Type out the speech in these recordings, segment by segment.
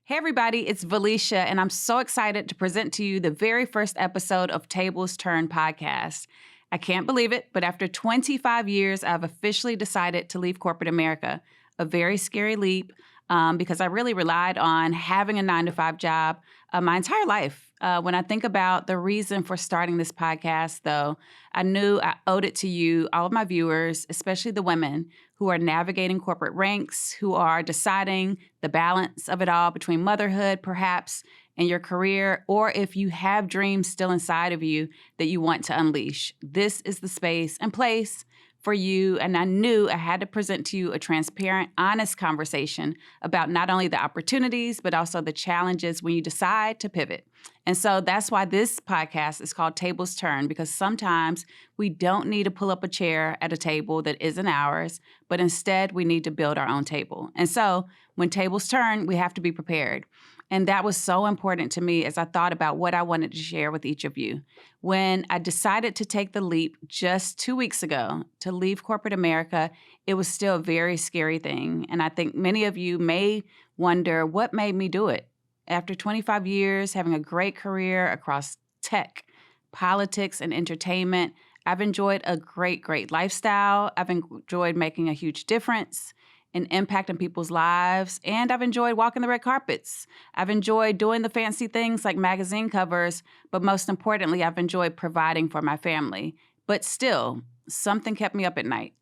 Hey everybody, it's Valeisha, and I'm so excited to present to you the very first episode of Tables Turn podcast. I can't believe it, but after 25 years, I've officially decided to leave corporate America. A very scary leap because I really relied on having a 9-to-5 job my entire life. When I think about the reason for starting this podcast, though, I knew I owed it to you, all of my viewers, especially the women who are navigating corporate ranks, who are deciding the balance of it all between motherhood, perhaps, and your career, or if you have dreams still inside of you that you want to unleash. This is the space and place for you, and I knew I had to present to you a transparent, honest conversation about not only the opportunities, but also the challenges when you decide to pivot. And so that's why this podcast is called Tables Turn, because sometimes we don't need to pull up a chair at a table that isn't ours, but instead we need to build our own table. And so when tables turn, we have to be prepared. And that was so important to me as I thought about what I wanted to share with each of you. When I decided to take the leap just 2 weeks ago to leave corporate America, it was still a very scary thing. And I think many of you may wonder what made me do it. After 25 years, having a great career across tech, politics, and entertainment, I've enjoyed a great lifestyle. I've enjoyed making a huge difference, an impact on people's lives, and I've enjoyed walking the red carpets. I've enjoyed doing the fancy things like magazine covers, but most importantly, I've enjoyed providing for my family. But still, something kept me up at night.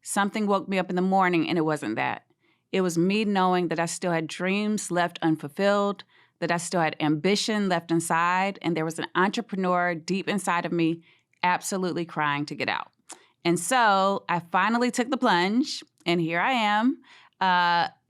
Something woke me up in the morning, and it wasn't that. It was me knowing that I still had dreams left unfulfilled, that I still had ambition left inside, and there was an entrepreneur deep inside of me absolutely crying to get out. And so I finally took the plunge, and here I am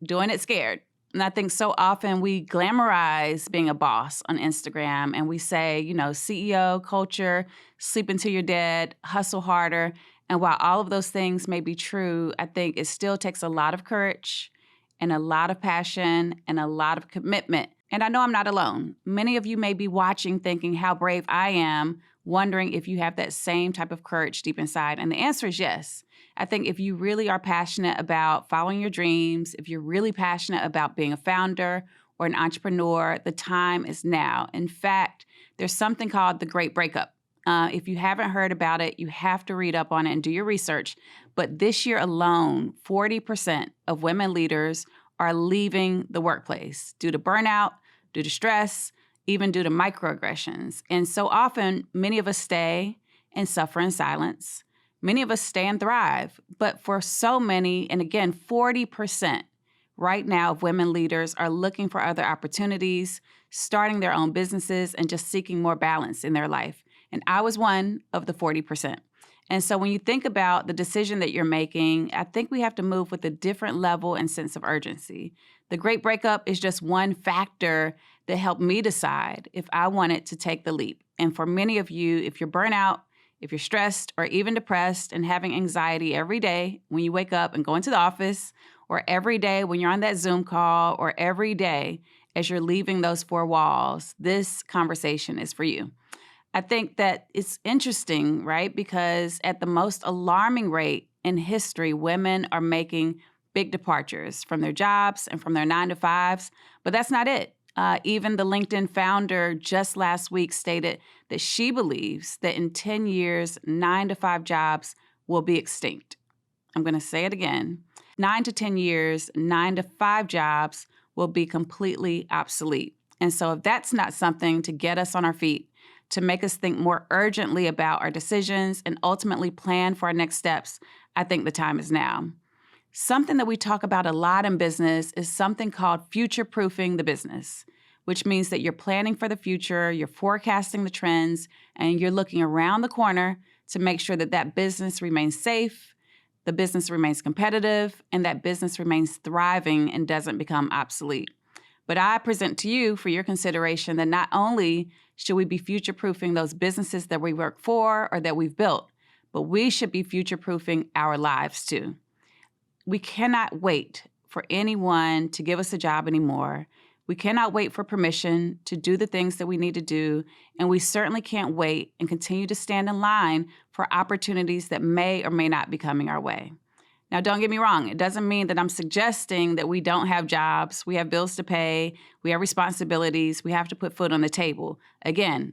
doing it scared. And I think so often we glamorize being a boss on Instagram, and we say, CEO, culture, sleep until you're dead, hustle harder. And while all of those things may be true, I think it still takes a lot of courage and a lot of passion and a lot of commitment. And I know I'm not alone. Many of you may be watching thinking how brave I am, wondering if you have that same type of courage deep inside. And the answer is yes. I think if you really are passionate about following your dreams, if you're really passionate about being a founder or an entrepreneur, the time is now. In fact, there's something called the Great Breakup. If you haven't heard about it, you have to read up on it and do your research. But this year alone, 40% of women leaders are leaving the workplace due to burnout, due to stress, even due to microaggressions. And so often, many of us stay and suffer in silence. Many of us stay and thrive. But for so many, and again, 40% right now of women leaders are looking for other opportunities, starting their own businesses, and just seeking more balance in their life. And I was one of the 40%. And so when you think about the decision that you're making, I think we have to move with a different level and sense of urgency. The Great Breakup is just one factor that helped me decide if I wanted to take the leap. And for many of you, if you're burnt out, if you're stressed or even depressed and having anxiety every day when you wake up and go into the office, or every day when you're on that Zoom call, or every day as you're leaving those four walls, this conversation is for you. I think that it's interesting, right? Because at the most alarming rate in history, women are making big departures from their jobs and from their 9-to-5s, but that's not it. Even the LinkedIn founder just last week stated that she believes that in 10 years, 9-to-5 jobs will be extinct. I'm going to say it again. 9 to 10 years, 9-to-5 jobs will be completely obsolete. And so if that's not something to get us on our feet, to make us think more urgently about our decisions and ultimately plan for our next steps, I think the time is now. Something that we talk about a lot in business is something called future-proofing the business, which means that you're planning for the future, you're forecasting the trends, and you're looking around the corner to make sure that that business remains safe, the business remains competitive, and that business remains thriving and doesn't become obsolete. But I present to you for your consideration that not only should we be future-proofing those businesses that we work for or that we've built, but we should be future-proofing our lives too. We cannot wait for anyone to give us a job anymore. We cannot wait for permission to do the things that we need to do, and we certainly can't wait and continue to stand in line for opportunities that may or may not be coming our way. Now, don't get me wrong. It doesn't mean that I'm suggesting that we don't have jobs. We have bills to pay. We have responsibilities. We have to put food on the table. Again,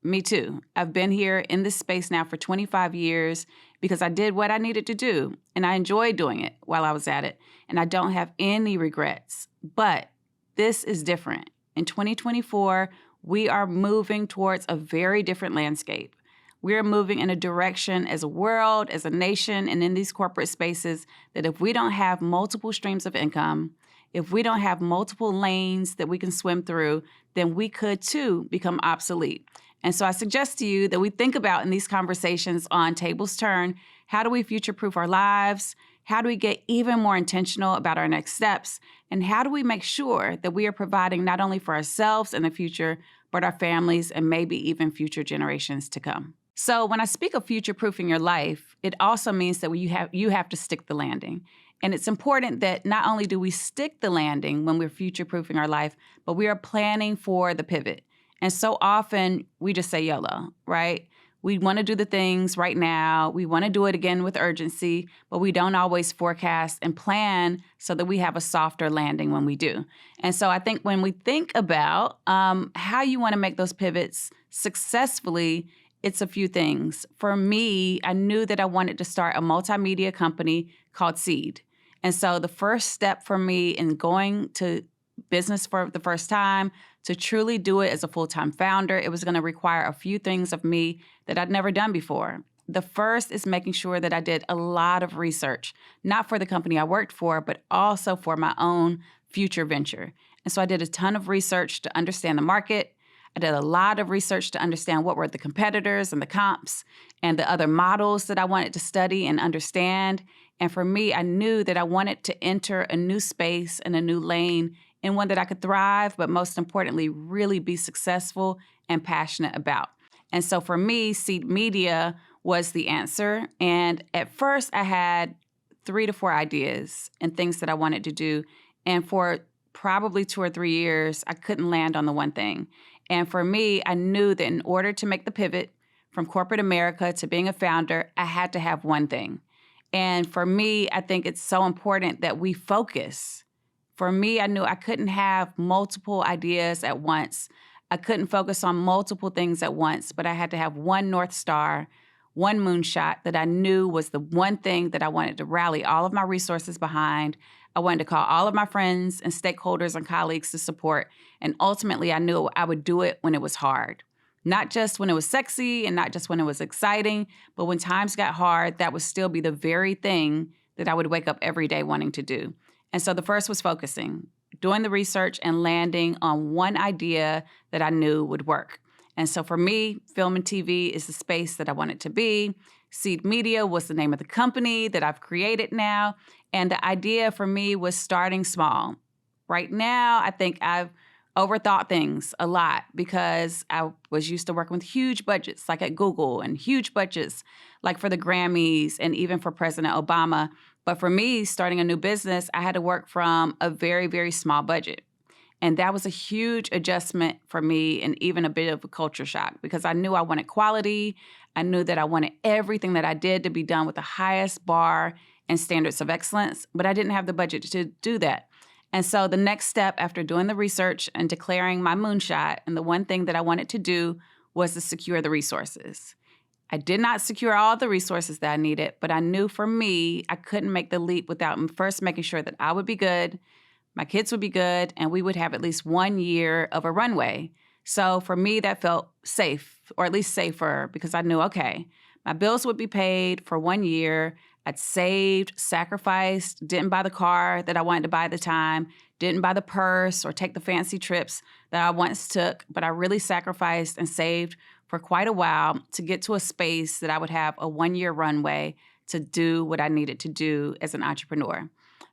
me too. I've been here in this space now for 25 years because I did what I needed to do, and I enjoyed doing it while I was at it, and I don't have any regrets. But this is different. In 2024, we are moving towards a very different landscape. We are moving in a direction as a world, as a nation, and in these corporate spaces that if we don't have multiple streams of income, if we don't have multiple lanes that we can swim through, then we could too become obsolete. And so I suggest to you that we think about in these conversations on Tables Turn, how do we future-proof our lives? How do we get even more intentional about our next steps? And how do we make sure that we are providing not only for ourselves in the future, but our families and maybe even future generations to come? So when I speak of future-proofing your life, it also means that you have to stick the landing. And it's important that not only do we stick the landing when we're future-proofing our life, but we are planning for the pivot. And so often we just say YOLO, right? We want to do the things right now. We want to do it again with urgency, but we don't always forecast and plan so that we have a softer landing when we do. And so I think when we think about how you want to make those pivots successfully, it's a few things. For me, I knew that I wanted to start a multimedia company called Seed. And so the first step for me in going to business for the first time, to truly do it as a full-time founder, it was going to require a few things of me that I'd never done before. The first is making sure that I did a lot of research, not for the company I worked for, but also for my own future venture. And so I did a ton of research to understand the market. I did a lot of research to understand what were the competitors and the comps and the other models that I wanted to study and understand. And for me, I knew that I wanted to enter a new space and a new lane in one that I could thrive, but most importantly, really be successful and passionate about. And so for me, Seed Media was the answer. And at first, I had 3 to 4 ideas and things that I wanted to do. And for probably 2 or 3 years, I couldn't land on the one thing. And for me, I knew that in order to make the pivot from corporate America to being a founder, I had to have one thing. And for me, I think it's so important that we focus. For me, I knew I couldn't have multiple ideas at once. I couldn't focus on multiple things at once, but I had to have one North Star, one moonshot that I knew was the one thing that I wanted to rally all of my resources behind. I wanted to call all of my friends and stakeholders and colleagues to support. And ultimately, I knew I would do it when it was hard. Not just when it was sexy and not just when it was exciting, but when times got hard, that would still be the very thing that I would wake up every day wanting to do. And so the first was focusing, doing the research and landing on one idea that I knew would work. And so for me, film and TV is the space that I wanted to be. Seed Media was the name of the company that I've created now. And the idea for me was starting small. Right now, I think I've overthought things a lot because I was used to working with huge budgets like at Google and huge budgets like for the Grammys and even for President Obama. But for me, starting a new business, I had to work from a very, very small budget. And that was a huge adjustment for me and even a bit of a culture shock because I knew I wanted quality. I knew that I wanted everything that I did to be done with the highest bar and standards of excellence, but I didn't have the budget to do that. And so the next step after doing the research and declaring my moonshot and the one thing that I wanted to do was to secure the resources. I did not secure all the resources that I needed, but I knew for me, I couldn't make the leap without first making sure that I would be good, my kids would be good, and we would have at least 1 year of a runway. So for me, that felt safe, or at least safer, because I knew, okay, my bills would be paid for 1 year. I'd saved, sacrificed, didn't buy the car that I wanted to buy at the time, didn't buy the purse or take the fancy trips that I once took, but I really sacrificed and saved for quite a while to get to a space that I would have a 1 year runway to do what I needed to do as an entrepreneur.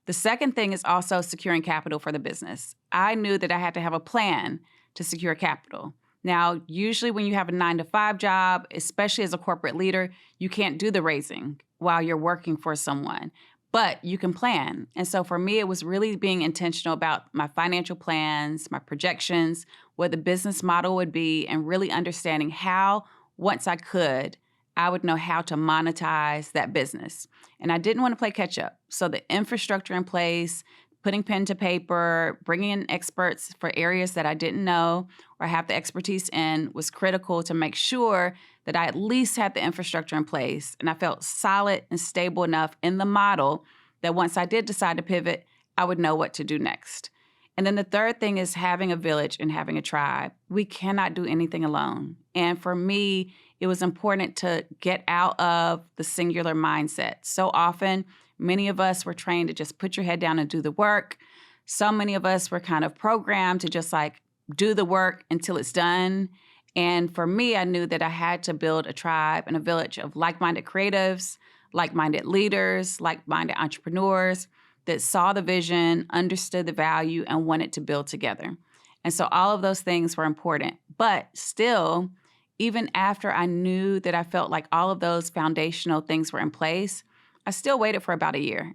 The second thing is also securing capital for the business. I knew that I had to have a plan to secure capital. Now, usually when you have a 9-to-5 job, especially as a corporate leader, you can't do the raising while you're working for someone, but you can plan. And so for me, it was really being intentional about my financial plans, my projections, what the business model would be, and really understanding how, once I could, I would know how to monetize that business. And I didn't want to play catch up. So the infrastructure in place, putting pen to paper, bringing in experts for areas that I didn't know or have the expertise in was critical to make sure that I at least had the infrastructure in place. And I felt solid and stable enough in the model that once I did decide to pivot, I would know what to do next. And then the third thing is having a village and having a tribe. We cannot do anything alone. And for me, it was important to get out of the singular mindset. So often, many of us were trained to just put your head down and do the work. So many of us were kind of programmed to just like do the work until it's done. And for me, I knew that I had to build a tribe and a village of like-minded creatives, like-minded leaders, like-minded entrepreneurs that saw the vision, understood the value, and wanted to build together. And so all of those things were important. But still, even after I knew that I felt like all of those foundational things were in place, I still waited for about a year,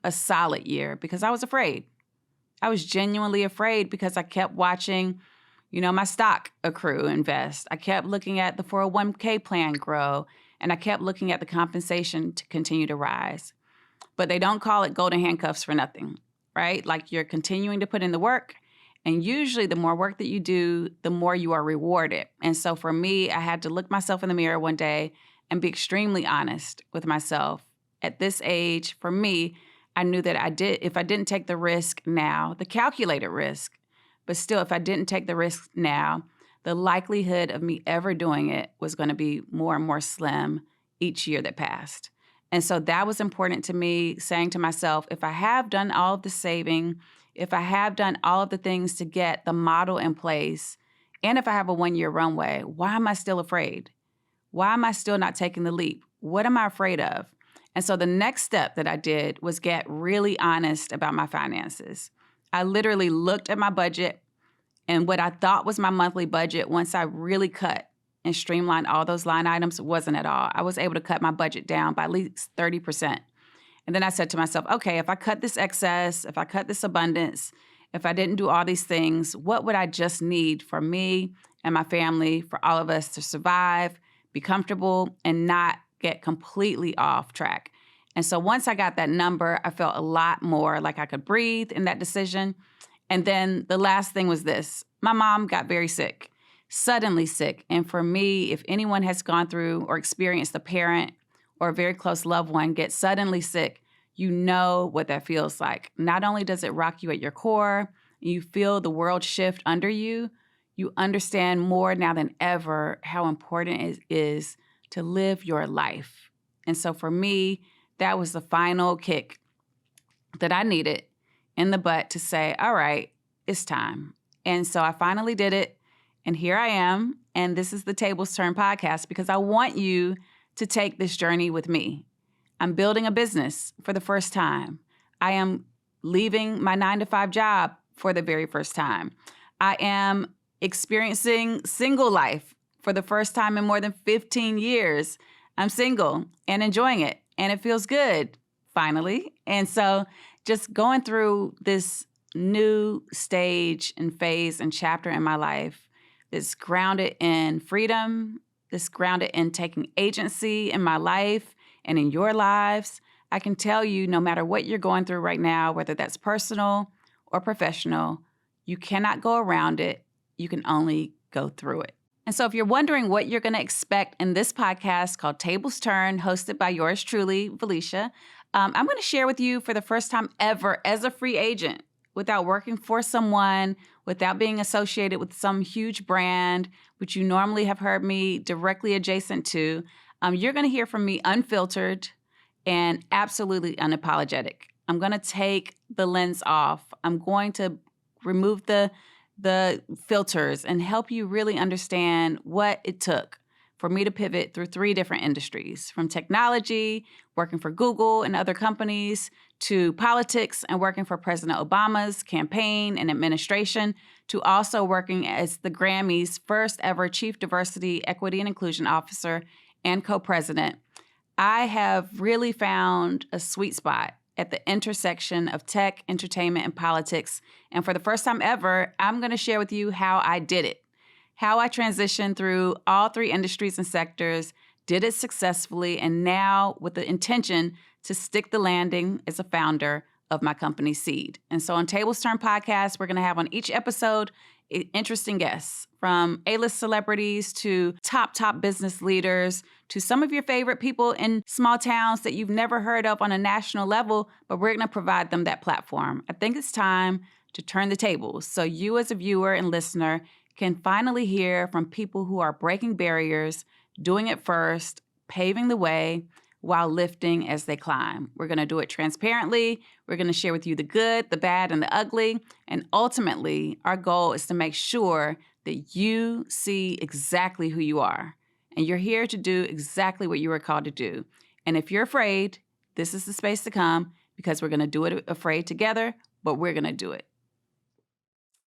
a solid year, because I was afraid. I was genuinely afraid because I kept watching, my stock accrue, invest. I kept looking at the 401k plan grow, and I kept looking at the compensation to continue to rise. But they don't call it golden handcuffs for nothing, right? Like you're continuing to put in the work, and usually the more work that you do, the more you are rewarded. And so for me, I had to look myself in the mirror one day and be extremely honest with myself. At this age, for me, I knew that if I didn't take the risk now, the calculated risk, but still, if I didn't take the risk now, the likelihood of me ever doing it was going to be more and more slim each year that passed. And so that was important to me, saying to myself, if I have done all of the saving, if I have done all of the things to get the model in place, and if I have a 1-year runway, why am I still afraid? Why am I still not taking the leap? What am I afraid of? And so the next step that I did was get really honest about my finances. I literally looked at my budget and what I thought was my monthly budget once I really cut and streamlined all those line items wasn't at all. I was able to cut my budget down by at least 30%. And then I said to myself, okay, if I cut this excess, if I cut this abundance, if I didn't do all these things, what would I just need for me and my family, for all of us to survive, be comfortable, and not get completely off track? And so once I got that number, I felt a lot more like I could breathe in that decision. And then the last thing was this. My mom got very sick, suddenly sick. And for me, if anyone has gone through or experienced a parent or a very close loved one get suddenly sick, you know what that feels like. Not only does it rock you at your core, you feel the world shift under you, you understand more now than ever how important it is to live your life. And so for me, that was the final kick that I needed in the butt to say, all right, it's time. And so I finally did it. And here I am. And this is the Tables Turn podcast because I want you to take this journey with me. I'm building a business for the first time. I am leaving my 9-to-5 job for the very first time. I am experiencing single life for the first time in more than 15 years. I'm single and enjoying it. And it feels good, finally. And so just going through this new stage and phase and chapter in my life that's grounded in freedom, that's grounded in taking agency in my life and in your lives, I can tell you no matter what you're going through right now, whether that's personal or professional, you cannot go around it. You can only go through it. And so if you're wondering what you're going to expect in this podcast called Tables Turn, hosted by yours truly, Valeisha, I'm going to share with you for the first time ever as a free agent, without working for someone, without being associated with some huge brand, which you normally have heard me directly adjacent to. You're going to hear from me unfiltered and absolutely unapologetic. I'm going to take the lens off. I'm going to remove the filters and help you really understand what it took for me to pivot through 3 different industries, from technology, working for Google and other companies, to politics and working for President Obama's campaign and administration, to also working as the Grammys' first ever Chief Diversity, Equity, and Inclusion Officer and co-president. I have really found a sweet spot at the intersection of tech, entertainment, and politics. And for the first time ever, I'm going to share with you how I did it, how I transitioned through all 3 industries and sectors did it successfully, and now with the intention to stick the landing as a founder of my company, Seed. And so on Tables Turn Podcast, we're going to have on each episode interesting guests, from A-list celebrities to top business leaders to some of your favorite people in small towns that you've never heard of on a national level, but we're going to provide them that platform. I think it's time to turn the tables so you as a viewer and listener can finally hear from people who are breaking barriers, doing it first, paving the way, while lifting as they climb. We're going to do it transparently. We're going to share with you the good, the bad, and the ugly. And ultimately, our goal is to make sure that you see exactly who you are. And you're here to do exactly what you were called to do. And if you're afraid, this is the space to come, because we're going to do it afraid together, but we're going to do it.